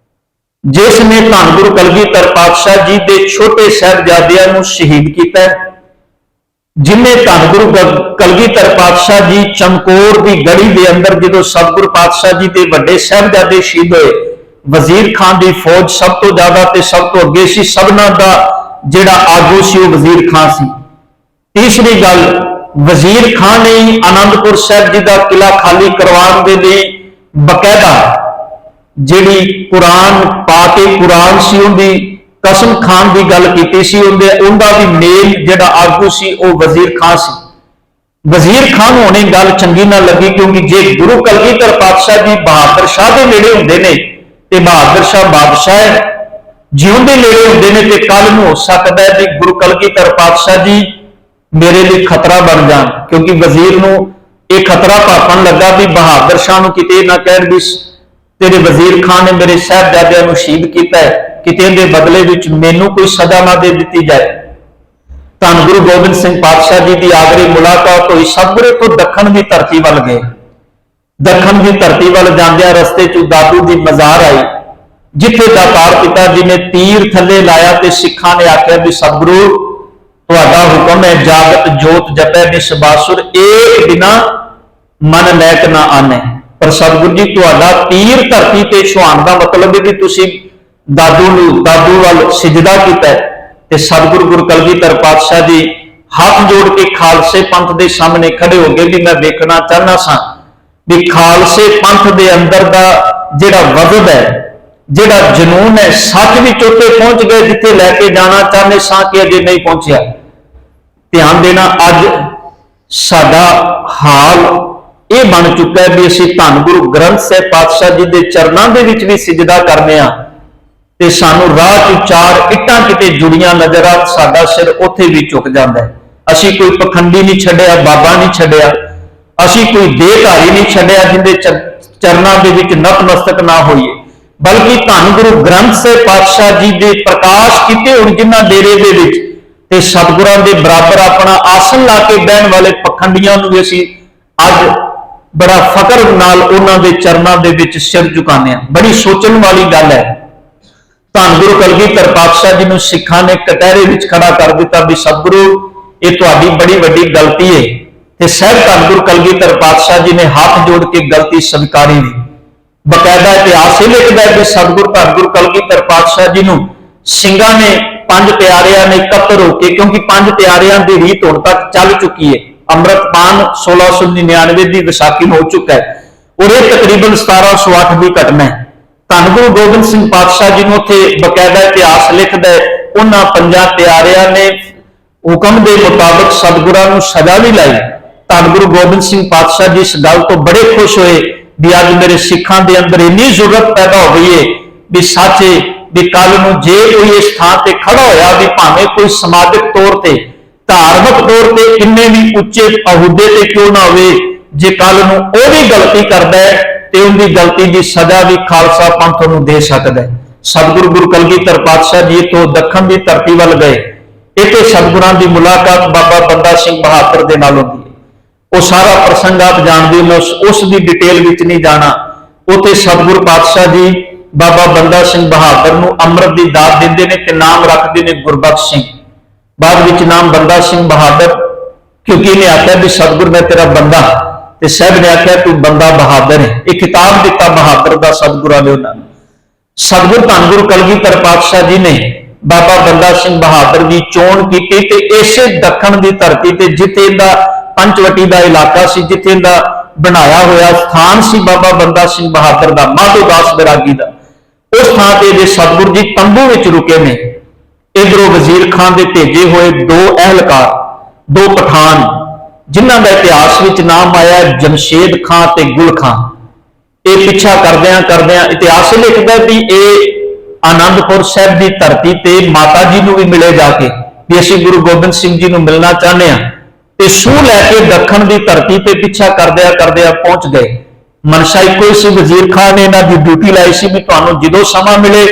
जिसने धन गुरु कलगीधर पातशाह जी के छोटे साहिबजादियां नूं शहीद किया, जिन्हें धन गुरु कलगीधर पातशाह जी चमकौर की गढ़ी के अंदर जो सतगुरु पातशाह जी के वड्डे साहिबजादे शहीद हुए, वजीर खान की फौज सब तो ज्यादा ते सब तो अगे सी, सबना दा जिहड़ा आगू सी वो वजीर खान सी। तीसरी गल, वजीर खान ने आनंदपुर साहिब जी का किला खाली करवाने के लिए बकायदा जिहड़ी कुरान पाके कुरान सी उनकी कसम खान की गल की सी, उनका भी मेल जिहड़ा आगू सी वो वजीर खान सी। वजीर खान होने गल चंगी ना लगी, क्योंकि जे गुरु कलगीधर पातशाह जी बहादुर शाह के नेड़े होंदे ने ते बहादुर शाह बादशाह जिउंदे नेड़े होंदे ने ते कल नूं हो सकदा है कि गुरु कलगीधर पातशाह जी मेरे लिए खतरा बन जान, क्योंकि वजीर नूं ये खतरा भापन लगा भी बहादुर शाह नूं किते ना कहण भी तेरे वजीर खान ने मेरे साहिबजादियां नूं शहीद कीता है, किते दे बदले विच मैनूं कोई सजा ना दे दित्ती जाए। धन गुरु गोबिंद सिंह पातशाह जी की आगरे मुलाकात हुई। सतगुरु तो दखन की धरती वाल गए। दखन की धरती वाल जांदियां रस्ते च दादू की मजार आई, जिथे दातार पिता जी ने तीर थले लाया तो सिखां ने आख्या भी सतगुरु तुहाडा हुक्म है जागत जोत जपै निसबासुर एक बिना मन लैक ना आने। पर सतगुरु जी तुहाडा तीर धरती ते छुआण का मतलब है कि तुसीं दादू वाल सिजदा कीता है। ते सतगुरु गुरु कलगीधर पातशाह जी हाथ जोड़ के खालसे पंथ के सामने खड़े हो गए भी मैं देखना चाहना सा भी खालसे पंथ के अंदर का जिहड़ा वजद है, जिहड़ा जनून है, सच भी चोटे पहुंच गए जिथे लैके जाना चाहते सा कि अजे नहीं पहुंचया। ध्यान देना, अज साडा हाल ਇਹ ਬਣ ਚੁੱਕਾ ਹੈ ਵੀ ਅਸੀਂ ਧੰਨ ਗੁਰੂ ਗ੍ਰੰਥ ਸਾਹਿਬ ਪਾਤਸ਼ਾਹ ਜੀ ਦੇ ਚਰਨਾਂ ਦੇ ਵਿੱਚ ਵੀ ਸਿਜਦਾ ਕਰਨੇ ਆ ਤੇ ਸਾਨੂੰ ਰਾਹ 'ਚ ਚਾਰ ਇੱਟਾਂ ਕਿਤੇ ਜੁੜੀਆਂ ਨਜ਼ਰ ਆ, ਸਾਡਾ ਸਿਰ ਉੱਥੇ ਵੀ ਝੁਕ ਜਾਂਦਾ ਹੈ। ਅਸੀਂ ਕੋਈ ਪਖੰਡੀ ਨਹੀਂ ਛੱਡਿਆ, ਬਾਬਾ ਨਹੀਂ ਛੱਡਿਆ, ਅਸੀਂ ਕੋਈ ਦੇਹਧਾਰੀ ਨਹੀਂ ਛੱਡਿਆ ਜਿਹਦੇ ਚਰਨਾਂ ਦੇ ਵਿੱਚ ਨਤਮਸਤਕ ਨਾ ਹੋਈਏ, ਬਲਕਿ ਧੰਨ ਗੁਰੂ ਗ੍ਰੰਥ ਸਾਹਿਬ ਪਾਤਸ਼ਾਹ ਜੀ ਦੇ ਪ੍ਰਕਾਸ਼ ਕੀਤੇ ਹੁਣ ਜਿਨ੍ਹਾਂ ਡੇਰੇ ਦੇ ਵਿੱਚ ਤੇ ਸਤਿਗੁਰਾਂ ਦੇ ਬਰਾਬਰ ਆਪਣਾ ਆਸਣ ਲਾ ਕੇ ਬਹਿਣ ਵਾਲੇ ਪਖੰਡੀਆਂ ਨੂੰ ਵੀ ਅਸੀਂ ਅੱਜ ਬੜਾ ਫਕਰ ਨਾਲ ਉਹਨਾਂ ਦੇ ਚਰਨਾਂ ਦੇ ਵਿੱਚ ਸਿਰ ਝੁਕਾਉਂਦੇ ਹਾਂ। ਬੜੀ ਸੋਚਣ ਵਾਲੀ ਗੱਲ ਹੈ। ਧੰਨ ਗੁਰੂ ਕਲਗੀਧਰ ਪਾਤਸ਼ਾਹ ਜੀ ਨੂੰ ਸਿੱਖਾਂ ਨੇ ਕਟਹਿਰੇ ਵਿੱਚ ਖੜਾ ਕਰ ਦਿੱਤਾ ਵੀ ਸਤਿਗੁਰੂ ਇਹ ਤੁਹਾਡੀ ਬੜੀ ਵੱਡੀ ਗਲਤੀ ਹੈ, ਤੇ ਸਹਿਬ ਧੰਨ ਗੁਰੂ ਕਲਗੀਧਰ ਪਾਤਸ਼ਾਹ ਜੀ ਨੇ ਹੱਥ ਜੋੜ ਕੇ ਗਲਤੀ ਸਵੀਕਾਰੀ ਨਹੀਂ। ਬਕਾਇਦਾ ਇਤਿਹਾਸ ਇਹ ਲਿਖਦਾ ਹੈ ਕਿ ਸਤਿਗੁਰੂ ਧੰਨ ਗੁਰੂ ਕਲਗੀਧਰ ਪਾਤਸ਼ਾਹ ਜੀ ਨੂੰ ਸਿੰਘਾਂ ਨੇ ਪੰਜ ਪਿਆਰਿਆਂ ਨੇ ਇਕੱਤਰ ਹੋ ਕੇ, ਕਿਉਂਕਿ ਪੰਜ ਪਿਆਰਿਆਂ ਦੀ ਰੀਤ ਹੁਣ ਤੱਕ ਚੱਲ ਚੁੱਕੀ ਹੈ, ਅੰਮ੍ਰਿਤਪਾਨ 1699 ਦੀ ਵਿਸਾਖੀ ਨੂੰ ਹੋ ਚੁੱਕਾ ਹੈ ਔਰ ਇਹ ਤਕਰੀਬਨ 1708 ਦੀ ਘਟਨਾ ਹੈ। ਧੰਨ ਗੁਰੂ ਗੋਬਿੰਦ ਸਿੰਘ ਪਾਤਸ਼ਾਹ ਜੀ ਨੂੰ ਉੱਥੇ ਬਕਾਇਦਾ ਇਤਿਹਾਸ ਲਿਖਦਾ ਹੈ ਉਹਨਾਂ ਪੰਜਾਂ ਪਿਆਰਿਆਂ ਨੇ ਹੁਕਮ ਦੇ ਮੁਤਾਬਕ ਸਤਿਗੁਰਾਂ ਨੂੰ ਸਜ਼ਾ ਵੀ ਲਾਈ। ਧੰਨ ਗੁਰੂ ਗੋਬਿੰਦ ਸਿੰਘ ਪਾਤਸ਼ਾਹ ਜੀ ਇਸ ਗੱਲ ਤੋਂ ਬੜੇ ਖੁਸ਼ ਹੋਏ ਵੀ ਅੱਜ ਮੇਰੇ ਸਿੱਖਾਂ ਦੇ ਅੰਦਰ ਇੰਨੀ ਜ਼ਰੂਰਤ ਪੈਦਾ ਹੋ ਗਈ ਹੈ ਵੀ ਸੱਚੇ ਵੀ ਕੱਲ ਨੂੰ ਜੇ ਕੋਈ ਇਸ ਥਾਂ ਤੇ ਖੜਾ ਹੋਇਆ ਵੀ ਭਾਵੇਂ ਕੋਈ ਸਮਾਜਿਕ ਤੌਰ ਤੇ ਧਾਰਮਿਕ ਤੌਰ ਤੇ ਕਿੰਨੇ ਵੀ ਉੱਚੇ ਅਹੁਦੇ ਤੇ ਕਿਉਂ ਨਾ ਹੋਵੇ, ਜੇ ਕੱਲ ਨੂੰ ਉਹ ਵੀ ਗਲਤੀ ਕਰਦਾ ਹੈ ਤੇ ਉਹਦੀ ਗਲਤੀ ਦੀ ਸਜ਼ਾ ਵੀ ਖਾਲਸਾ ਪੰਥ ਨੂੰ ਦੇ ਸਕਦਾ ਹੈ। ਸਤਿਗੁਰੂ ਗੁਰੂ ਕਲਗੀਧਰ ਪਾਤਸ਼ਾਹ ਜੀ ਤੋਂ ਦੱਖਣ ਦੀ ਧਰਤੀ ਵੱਲ ਗਏ। ਇੱਥੇ ਸਤਿਗੁਰਾਂ ਦੀ ਮੁਲਾਕਾਤ ਬਾਬਾ ਬੰਦਾ ਸਿੰਘ ਬਹਾਦਰ ਦੇ ਨਾਲ ਹੁੰਦੀ ਹੈ। ਉਹ ਸਾਰਾ ਪ੍ਰਸੰਗ ਆਪ ਜਾਣਦੇ ਹੋ, ਉਸ ਦੀ ਡਿਟੇਲ ਵਿੱਚ ਨਹੀਂ ਜਾਣਾ। ਉੱਥੇ ਸਤਿਗੁਰੂ ਪਾਤਸ਼ਾਹ ਜੀ ਬਾਬਾ ਬੰਦਾ ਸਿੰਘ ਬਹਾਦਰ ਨੂੰ ਅੰਮ੍ਰਿਤ ਦੀ ਦਾਤ ਦਿੰਦੇ ਨੇ ਤੇ ਨਾਮ ਰੱਖਦੇ ਨੇ ਗੁਰਬਖਸ਼ ਸਿੰਘ। ਬਾਅਦ ਵਿੱਚ ਨਾਮ ਬੰਦਾ ਸਿੰਘ ਬਹਾਦਰ, ਕਿਉਂਕਿ ਇਹਨੇ ਆਖਿਆ ਵੀ ਸਤਿਗੁਰ ਮੈਂ ਤੇਰਾ ਬੰਦਾ, ਤੇ ਸਾਹਿਬ ਨੇ ਆਖਿਆ ਤੂੰ ਬੰਦਾ ਬਹਾਦਰ ਹੈ। ਇਹ ਖਿਤਾਬ ਦਿੱਤਾ ਬਹਾਦਰ ਦਾ ਸਤਿਗੁਰਾਂ ਨੇ ਉਹਨਾਂ ਨੂੰ। ਸਤਿਗੁਰ ਧੰਨ ਗੁਰੂ ਕਲਗੀਧਰ ਪਾਤਸ਼ਾਹ ਜੀ ਨੇ ਬਾਬਾ ਬੰਦਾ ਸਿੰਘ ਬਹਾਦਰ ਦੀ ਚੋਣ ਕੀਤੀ ਤੇ ਇਸੇ ਦੱਖਣ ਦੀ ਧਰਤੀ ਤੇ ਜਿੱਥੇ ਇਹਦਾ ਪੰਚਵਟੀ ਦਾ ਇਲਾਕਾ ਸੀ, ਜਿੱਥੇ ਇਹਦਾ ਬਣਾਇਆ ਹੋਇਆ ਸਥਾਨ ਸੀ ਬਾਬਾ ਬੰਦਾ ਸਿੰਘ ਬਹਾਦਰ ਦਾ, ਮਾਧੋਦਾਸ ਬੈਰਾਗੀ ਦਾ, ਉਸ ਥਾਂ ਤੇ ਜੇ ਸਤਿਗੁਰ ਜੀ ਤੰਬੂ ਵਿੱਚ ਰੁਕੇ ਨੇ। ਇਧਰੋਂ ਵਜ਼ੀਰ ਖਾਨ ਦੇ ਭੇਜੇ ਹੋਏ ਦੋ ਅਹਿਲਕਾਰ, ਦੋ ਪਠਾਨ, ਜਿਨ੍ਹਾਂ ਦਾ ਇਤਿਹਾਸ ਵਿੱਚ ਨਾਮ ਆਇਆ ਜਮਸ਼ੇਦ ਖਾਂ ਤੇ ਗੁਲ ਖਾਂ। ਇਹ ਪਿੱਛਾ ਕਰਦਿਆਂ ਕਰਦਿਆਂ ਇਤਿਹਾਸ ਲਿਖਦਾ ਵੀ ਇਹ ਆਨੰਦਪੁਰ ਸਾਹਿਬ ਦੀ ਧਰਤੀ ਤੇ ਮਾਤਾ ਜੀ ਨੂੰ ਵੀ ਮਿਲੇ ਜਾ ਕੇ ਵੀ ਅਸੀਂ ਗੁਰੂ ਗੋਬਿੰਦ ਸਿੰਘ ਜੀ ਨੂੰ ਮਿਲਣਾ ਚਾਹੁੰਦੇ ਹਾਂ, ਤੇ ਸੂਹ ਲੈ ਕੇ ਦੱਖਣ ਦੀ ਧਰਤੀ ਤੇ ਪਿੱਛਾ ਕਰਦਿਆਂ ਕਰਦਿਆਂ ਪਹੁੰਚ ਗਏ। ਮਨਸ਼ਾ ਇੱਕੋ ਹੀ ਸੀ, ਵਜ਼ੀਰ ਖਾਨ ਨੇ ਇਹਨਾਂ ਦੀ ਡਿਊਟੀ ਲਾਈ ਸੀ ਵੀ ਤੁਹਾਨੂੰ ਜਦੋਂ ਸਮਾਂ ਮਿਲੇ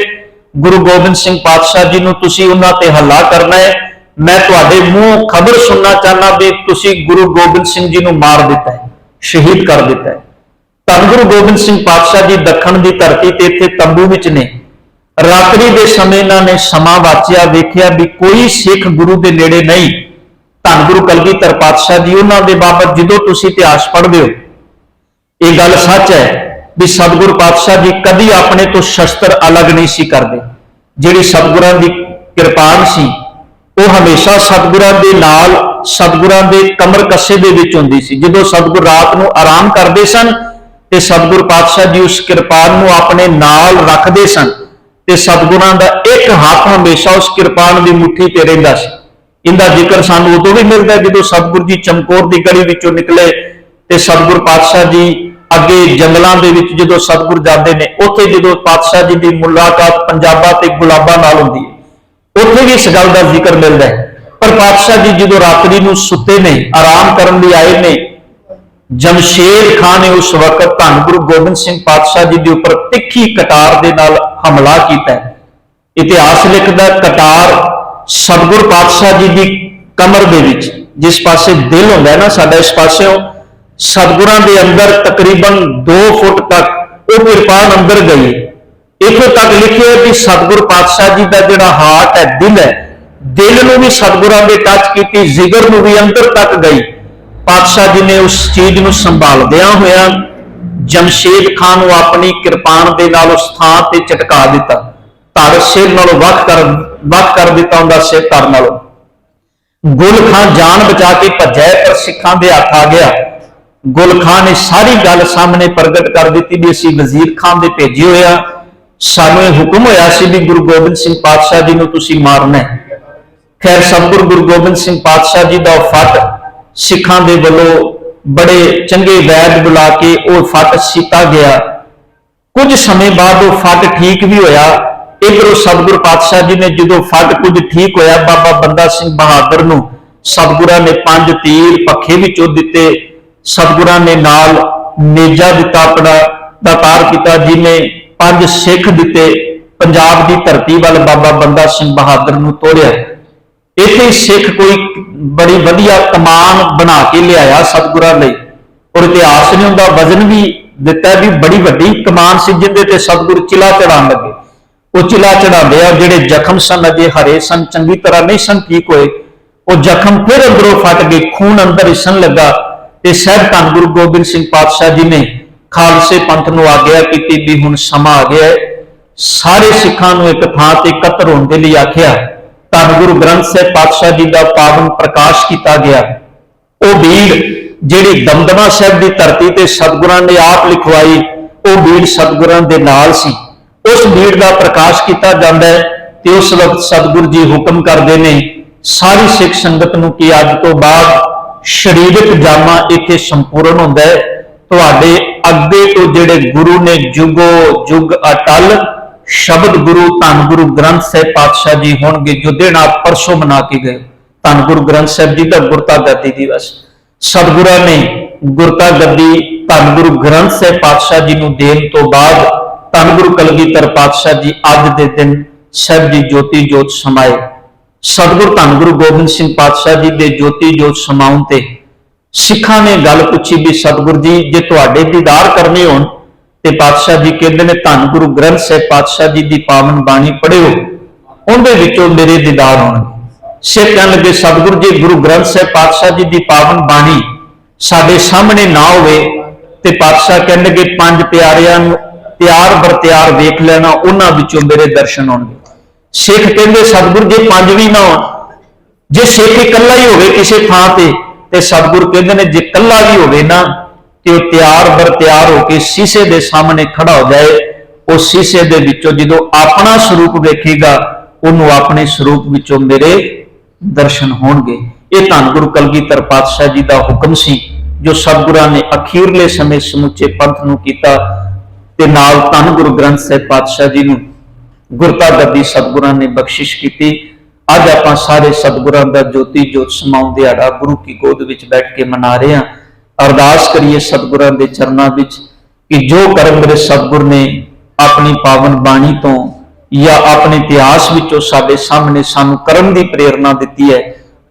ਗੁਰੂ ਗੋਬਿੰਦ ਸਿੰਘ ਪਾਤਸ਼ਾਹ ਜੀ ਨੂੰ ਤੁਸੀਂ ਉਹਨਾਂ ਤੇ ਹੱਲਾ ਕਰਨਾ ਹੈ। ਮੈਂ ਤੁਹਾਡੇ ਮੂੰਹ ਖਬਰ ਸੁਣਨਾ ਚਾਹਨਾ ਵੀ ਤੁਸੀਂ ਗੁਰੂ ਗੋਬਿੰਦ ਸਿੰਘ ਜੀ ਨੂੰ ਮਾਰ ਦਿੱਤਾ ਹੈ, ਸ਼ਹੀਦ ਕਰ ਦਿੱਤਾ ਹੈ। ਧੰਨ ਗੁਰੂ ਗੋਬਿੰਦ ਸਿੰਘ ਪਾਤਸ਼ਾਹ ਜੀ ਦੱਖਣ ਦੀ ਧਰਤੀ ਤੇ ਇੱਥੇ ਤੰਬੂ ਵਿੱਚ ਨੇ। ਰਾਤਰੀ ਦੇ ਸਮੇਂ ਇਹਨਾਂ ਨੇ ਸਮਾਂ ਵਾਚਿਆ, ਵੇਖਿਆ ਵੀ ਕੋਈ ਸਿੱਖ ਗੁਰੂ ਦੇ ਨੇੜੇ ਨਹੀਂ। ਧੰਨ ਗੁਰੂ ਕਲਗੀਧਰ ਪਾਤਸ਼ਾਹ ਜੀ ਉਹਨਾਂ ਦੇ ਬਾਬਤ ਜਦੋਂ ਤੁਸੀਂ ਇਤਿਹਾਸ ਪੜ੍ਹਦੇ ਹੋ ਇਹ ਗੱਲ ਸੱਚ ਹੈ ਵੀ ਸਤਿਗੁਰੂ ਪਾਤਸ਼ਾਹ ਜੀ ਕਦੀ ਆਪਣੇ ਤੋਂ ਸ਼ਸਤਰ ਅਲੱਗ ਨਹੀਂ ਸੀ ਕਰਦੇ। ਜਿਹੜੀ ਸਤਿਗੁਰਾਂ ਦੀ ਕਿਰਪਾਨ ਸੀ ਉਹ ਹਮੇਸ਼ਾ ਸਤਿਗੁਰਾਂ ਦੇ ਨਾਲ, ਸਤਿਗੁਰਾਂ ਦੇ ਕਮਰ ਕੱਸੇ ਦੇ ਵਿੱਚ ਹੁੰਦੀ ਸੀ। ਜਦੋਂ ਸਤਿਗੁਰ ਰਾਤ ਨੂੰ ਆਰਾਮ ਕਰਦੇ ਸਨ ਤੇ ਸਤਿਗੁਰ ਪਾਤਸ਼ਾਹ ਜੀ ਉਸ ਕਿਰਪਾਨ ਨੂੰ ਆਪਣੇ ਨਾਲ ਰੱਖਦੇ ਸਨ ਤੇ ਸਤਿਗੁਰਾਂ ਦਾ ਇੱਕ ਹੱਥ ਹਮੇਸ਼ਾ ਉਸ ਕਿਰਪਾਨ ਦੀ ਮੁੱਠੀ ਤੇ ਰਹਿੰਦਾ ਸੀ। ਇਹਦਾ ਜ਼ਿਕਰ ਸਾਨੂੰ ਉਦੋਂ ਵੀ ਮਿਲਦਾ ਜਦੋਂ ਸਤਿਗੁਰ ਜੀ ਚਮਕੌਰ ਦੀ ਗੜੀ ਵਿੱਚੋਂ ਨਿਕਲੇ ਤੇ ਸਤਿਗੁਰ ਪਾਤਸ਼ਾਹ ਜੀ ਅੱਗੇ ਜੰਗਲਾਂ ਦੇ ਵਿੱਚ ਜਦੋਂ ਸਤਿਗੁਰ ਜਾਂਦੇ ਨੇ, ਉੱਥੇ ਜਦੋਂ ਪਾਤਸ਼ਾਹ ਜੀ ਦੀ ਮੁਲਾਕਾਤ ਪੰਜਾਬਾਂ ਤੇ ਗੁਲਾਬਾਂ ਨਾਲ ਹੁੰਦੀ ਹੈ, ਉੱਥੇ ਵੀ ਇਸ ਗੱਲ ਦਾ ਜ਼ਿਕਰ ਮਿਲਦਾ ਹੈ। ਪਰ ਪਾਤਸ਼ਾਹ ਜੀ ਜਦੋਂ ਰਾਤਰੀ ਨੂੰ ਸੁੱਤੇ ਨੇ, ਆਰਾਮ ਕਰਨ ਲਈ ਆਏ ਨੇ, ਜਮਸ਼ੇਦ ਖਾਨ ਨੇ ਉਸ ਵਕਤ ਧੰਨ ਗੁਰੂ ਗੋਬਿੰਦ ਸਿੰਘ ਪਾਤਸ਼ਾਹ ਜੀ ਦੇ ਉੱਪਰ ਤਿੱਖੀ ਕਟਾਰ ਦੇ ਨਾਲ ਹਮਲਾ ਕੀਤਾ। ਇਤਿਹਾਸ ਲਿਖਦਾ ਕਟਾਰ ਸਤਿਗੁਰ ਪਾਤਸ਼ਾਹ ਜੀ ਦੀ ਕਮਰ ਦੇ ਵਿੱਚ, ਜਿਸ ਪਾਸੇ ਦਿਲ ਹੁੰਦਾ ਹੈ ਨਾ ਸਾਡਾ, ਇਸ ਪਾਸਿਓਂ ਸਤਿਗੁਰਾਂ ਦੇ ਅੰਦਰ ਤਕਰੀਬਨ 2 ਫੁੱਟ ਤੱਕ ਉਹ ਕਿਰਪਾਨ ਅੰਦਰ ਗਈ। ਇੱਥੋਂ ਤੱਕ ਲਿਖਿਆ ਕਿ ਸਤਿਗੁਰ ਪਾਤਸ਼ਾਹ ਜੀ ਦਾ ਜਿਹੜਾ ਹਾਰਟ ਹੈ, ਦਿਲ ਹੈ, ਦਿਲ ਨੂੰ ਵੀ ਸਤਿਗੁਰਾਂ ਦੇ ਟੱਚ ਕੀਤੀ, ਜਿਗਰ ਨੂੰ ਵੀ ਅੰਦਰ ਤੱਕ ਗਈ। ਪਾਤਸ਼ਾਹ ਜੀ ਨੇ ਉਸ ਚੀਜ਼ ਨੂੰ ਸੰਭਾਲਦਿਆਂ ਹੋਇਆਂ ਜਮਸ਼ੇਦ ਖਾਨ ਨੂੰ ਆਪਣੀ ਕਿਰਪਾਨ ਦੇ ਨਾਲ ਉਸ ਥਾਂ ਤੇ ਝਟਕਾ ਦਿੱਤਾ। ਧੜ ਸਿਰ ਨਾਲੋਂ ਵੱਖ ਕਰ ਦਿੱਤਾ ਉਹਦਾ ਸਿਰ ਧੜ ਨਾਲੋਂ। ਗੁਲ ਖਾਨ ਜਾਨ ਬਚਾ ਕੇ ਭੱਜਿਆ ਪਰ ਸਿੱਖਾਂ ਦੇ ਹੱਥ ਆ ਗਿਆ। ਗੁਲ ਖਾਨ ਨੇ ਸਾਰੀ ਗੱਲ ਸਾਹਮਣੇ ਪ੍ਰਗਟ ਕਰ ਦਿੱਤੀ ਵੀ ਅਸੀਂ ਵਜ਼ੀਰ ਖਾਨ ਦੇ ਭੇਜੇ ਹੋਇਆ, ਸਾਨੂੰ ਇਹ ਹੁਕਮ ਹੋਇਆ ਸੀ ਵੀ ਗੁਰੂ ਗੋਬਿੰਦ ਸਿੰਘ ਪਾਤਸ਼ਾਹ ਜੀ ਨੂੰ ਤੁਸੀਂ ਮਾਰਨਾ ਹੈ। ਖੈਰ ਸਤਿਗੁਰੂ ਗੁਰੂ ਗੋਬਿੰਦ ਸਿੰਘ ਪਾਤਸ਼ਾਹ ਜੀ ਦਾ ਫੱਟ ਸਿੱਖਾਂ ਦੇ ਵੱਲੋਂ बड़े चंगे वैद बुला के वो फट सीता गया। कुछ समय बाद वो फट ठीक भी होया। इधरों सतगुरु पातशाह जी ने जो फट कुछ ठीक होया, बाबा बंदा सिंह बहादुर नूं सतगुरां ने 5 तीर पखे विचों दिते। सतगुरां ने नाल नेजा दिता अपना, दातार पिता जी ने 5 सिख दिते। पंजाब की धरती वाल बाबा बंदा सिंह बहादुर नूं तोड़िया। इत्थे सिख कोई बड़ी वधिया कमान बना के लियाया सतगुरां लई, और इतिहास ने उनका वजन भी दिता भी बड़ी वड्डी कमान सी जिहदे ते सतगुरु चिला चढ़ाउण लगे। वो चिला चढ़ाते आ, जिहड़े जख्म सन अजे हरे सन, चंगी तरह नहीं सन ठीक होए, वो जख्म फिर अंदरों फट गए, खून अंदर रिसन लगा। ते साहिब धन गुरु गोबिंद सिंह पातशाह जी ने खालसे पंथ नूं आग्या कीती भी हुण समा आ गया है, सारे सिखां नूं एक थां ते इकट्ठे होण दे लई आखिया। धन गुरु ग्रंथ साहिब पातशाह जी का पावन प्रकाश किया गया। वो बीड़ जिहड़ी दमदमा साहिब की धरती ते सतगुरां ने आप लिखवाई, वो बीड़ सतगुरां दे नाल सी। उस बीड़ का प्रकाश किया जाता है। तो उस वक्त सतगुरु जी हुक्म करते हैं सारी सिख संगत नूं कि अज तो बाद शरीरक जामा इत्थे संपूर्ण होंदा है। तुहाडे अगे तो जिहड़े गुरु ने जुगो जुग अटल शब्द गुरु धन गुरु ग्रंथ साहिब पातशाह जी होणगे, जो दिन आप परसों मना के गए। धन गुरु ग्रंथ साहिब जी का गुरता गद्दी दिवस सतगुरां ने गुरता गद्दी धन गुरु ग्रंथ साहिब पातशाह जी नूं देण तो बाद धन गुरु कलगीधर पातशाह जी अज दे दिन साहिब जी ज्योति जोत समाए। सतगुरु धन गुरु गोबिंद सिंह पातशाह जी दे ज्योति जोत समाउण ते सिखां ने गल पुछी भी सतगुरु जी जे तुहाडे दीदार करने होण ते पातशाह जी कहते हैं धन गुरु ग्रंथ साहिब पातशाह जी की पावन बाणी पढ़ियो, उनदे विचों मेरे दीदार होणगे। सिख कहण लगे सतगुरु जी गुरु ग्रंथ साहिब पातशाह जी की पावन बाणी साडे सामने ना होवे ते पातशाह कहण लगे 5 प्यारियां नूं त्यार बर त्यार वेख लेना, उन्हां विचों मेरे दर्शन होणगे। सिख कहंदे सतगुरु जी 5 भी ना होण, जे सिख इकल्ला ही होवे किसी थां ते सतगुरु कहंदे ने जे कल्ला भी होवे ना कि त्यार बर त्यार होकर शीशे के सामने खड़ा हो जाए। उस शीशे के विचों जो अपना स्वरूप वेखेगा उन्होंने अपने स्वरूप विचों मेरे दर्शन होणगे। ये धन गुरु कलगीधर पातशाह जी का हुक्म सी जो सतगुरां ने अखीरले समय समुचे पंथ नूं कीता ते नाल धन गुरु ग्रंथ साहिब पातशाह जी नूं गुरता गद्दी सतगुरां ने बख्शिश की। अज आपां सारे सतगुरां दा ज्योति जोत समाउण दिहाड़ा गुरु की गोद विच बैठ के मना रहे हैं। अरदास करिए सतगुरां दे चरनां विच कि जो कर्म मेरे सतगुर ने अपनी पावन बाणी तो या अपने इतिहास विचों साडे सामने सानू कर्म की प्रेरणा दिती है,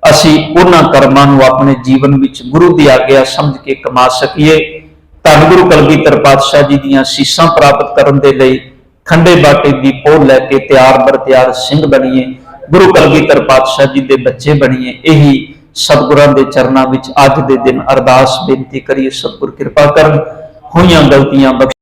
असीं उन्हां कर्मां नूं अपने जीवन विच गुरु की आग्या समझ के कमा सकीए। धन गुरु कलगीधर पातशाह जी दीआं सीसां प्राप्त करन दे लई खंडे बाटे दी पोल लैके तैयार बर तैयार सिंह बणीए, गुरु कलगीधर पातशाह जी दे बच्चे बणीए। यही सतगुरां दे चरनां विच अज दे दिन अरदास बेनती करिए। सतगुर किरपा करन, होईयां गलतियां बख्श